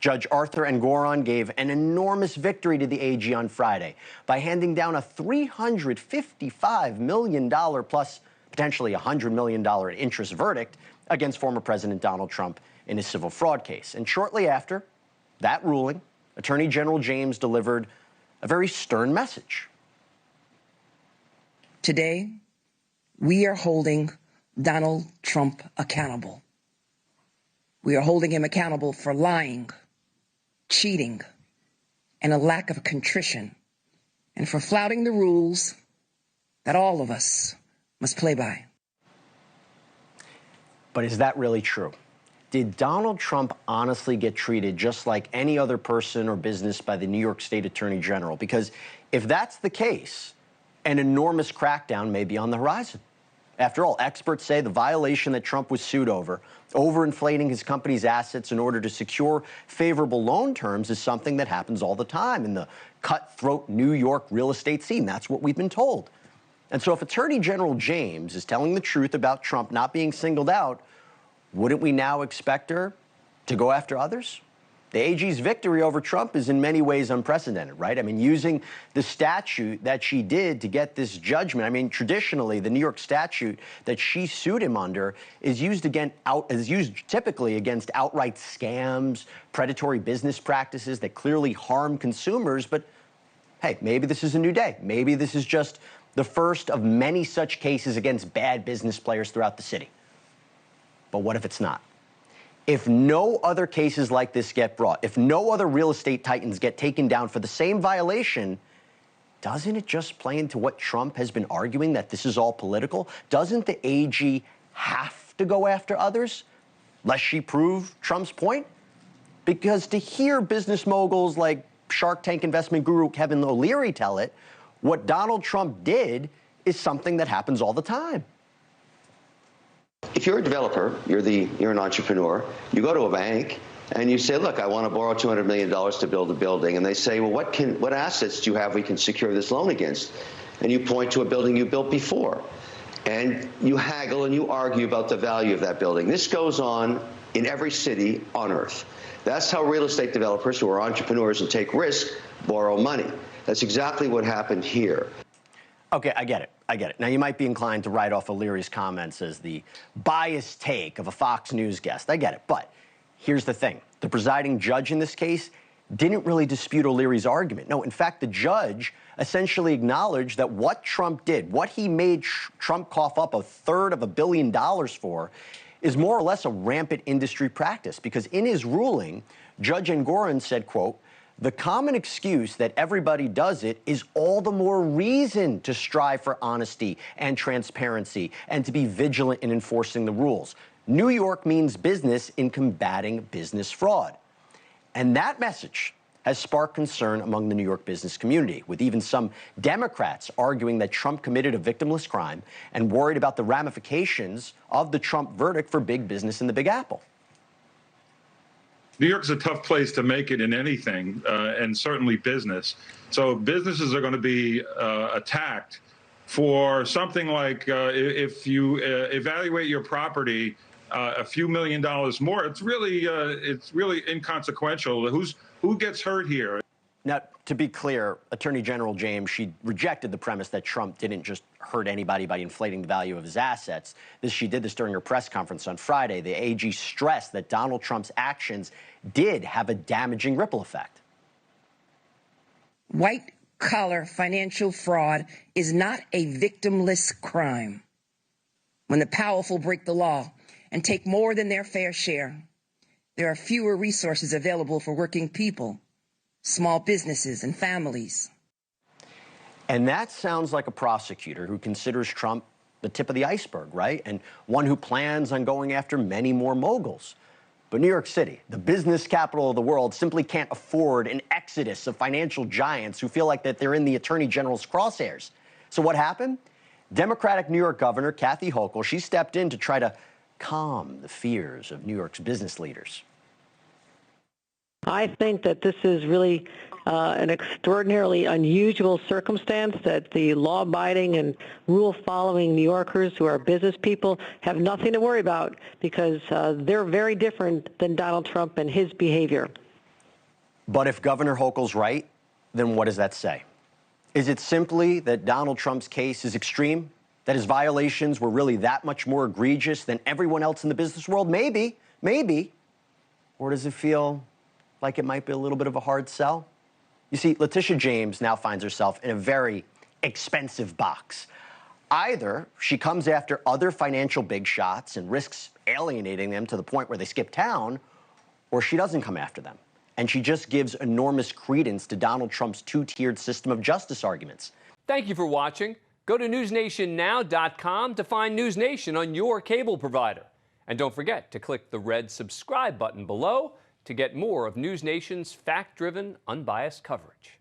Judge Arthur Engoron gave an enormous victory to the AG on Friday by handing down a $355 million plus potentially $100 million interest verdict against former President Donald Trump in his civil fraud case. And shortly after that ruling, Attorney General James delivered a very stern message. Today, we are holding Donald Trump accountable. We are holding him accountable for lying, cheating, and a lack of contrition, and for flouting the rules that all of us must play by. But is that really true? Did Donald Trump honestly get treated just like any other person or business by the New York State Attorney General? Because if that's the case, an enormous crackdown may be on the horizon. After all, experts say the violation that Trump was sued over, overinflating his company's assets in order to secure favorable loan terms, is something that happens all the time in the cutthroat New York real estate scene. That's what we've been told. And so if Attorney General James is telling the truth about Trump not being singled out, wouldn't we now expect her to go after others? The AG's victory over Trump is in many ways unprecedented, right? I mean, using the statute that she did to get this judgment. I mean, traditionally, the New York statute that she sued him under is used typically against outright scams, predatory business practices that clearly harm consumers. But hey, maybe this is a new day. Maybe this is just the first of many such cases against bad business players throughout the city. But what if it's not? If no other cases like this get brought, if no other real estate titans get taken down for the same violation, doesn't it just play into what Trump has been arguing, that this is all political? Doesn't the AG have to go after others, lest she prove Trump's point? Because to hear business moguls like Shark Tank investment guru Kevin O'Leary tell it, what Donald Trump did is something that happens all the time. If you're a developer, you're an entrepreneur, you go to a bank and you say, look, I want to borrow $200 million to build a building. And they say, well, what assets do you have we can secure this loan against? And you point to a building you built before. And you haggle and you argue about the value of that building. This goes on in every city on earth. That's how real estate developers who are entrepreneurs and take risk borrow money. That's exactly what happened here. Okay, I get it. Now, you might be inclined to write off O'Leary's comments as the biased take of a Fox News guest. I get it. But here's the thing. The presiding judge in this case didn't really dispute O'Leary's argument. No, in fact, the judge essentially acknowledged that what Trump did, what he made Trump cough up $1/3 billion for, is more or less a rampant industry practice. Because in his ruling, Judge Engoron said, quote, "The common excuse that everybody does it is all the more reason to strive for honesty and transparency and to be vigilant in enforcing the rules. New York means business in combating business fraud." And that message has sparked concern among the New York business community, with even some Democrats arguing that Trump committed a victimless crime and worried about the ramifications of the Trump verdict for big business in the Big Apple. New York's a tough place to make it in anything, and certainly business. So businesses are going to be attacked for something like if you evaluate your property a few $1 million more, it's really inconsequential. Who gets hurt here? Now, to be clear, Attorney General James, she rejected the premise that Trump didn't just hurt anybody by inflating the value of his assets. She did this during her press conference on Friday. The AG stressed that Donald Trump's actions did have a damaging ripple effect. White-collar financial fraud is not a victimless crime. When the powerful break the law and take more than their fair share, there are fewer resources available for working people, small businesses, and families. And that sounds like a prosecutor who considers Trump the tip of the iceberg, right? And one who plans on going after many more moguls. But New York City, the business capital of the world, simply can't afford an exodus of financial giants who feel like that they're in the Attorney General's crosshairs. So what happened? Democratic New York Governor Kathy Hochul, she stepped in to try to calm the fears of New York's business leaders. I think that this is really an extraordinarily unusual circumstance that the law-abiding and rule-following New Yorkers who are business people have nothing to worry about because they're very different than Donald Trump and his behavior. But if Governor Hochul's right, then what does that say? Is it simply that Donald Trump's case is extreme? That his violations were really that much more egregious than everyone else in the business world? Maybe, maybe. Or does it feel like it might be a little bit of a hard sell? You see, Letitia James now finds herself in a very expensive box. Either she comes after other financial big shots and risks alienating them to the point where they skip town, or she doesn't come after them. And she just gives enormous credence to Donald Trump's two-tiered system of justice arguments. Thank you for watching. Go to newsnationnow.com to find NewsNation on your cable provider. And don't forget to click the red subscribe button below to get more of NewsNation's fact-driven, unbiased coverage.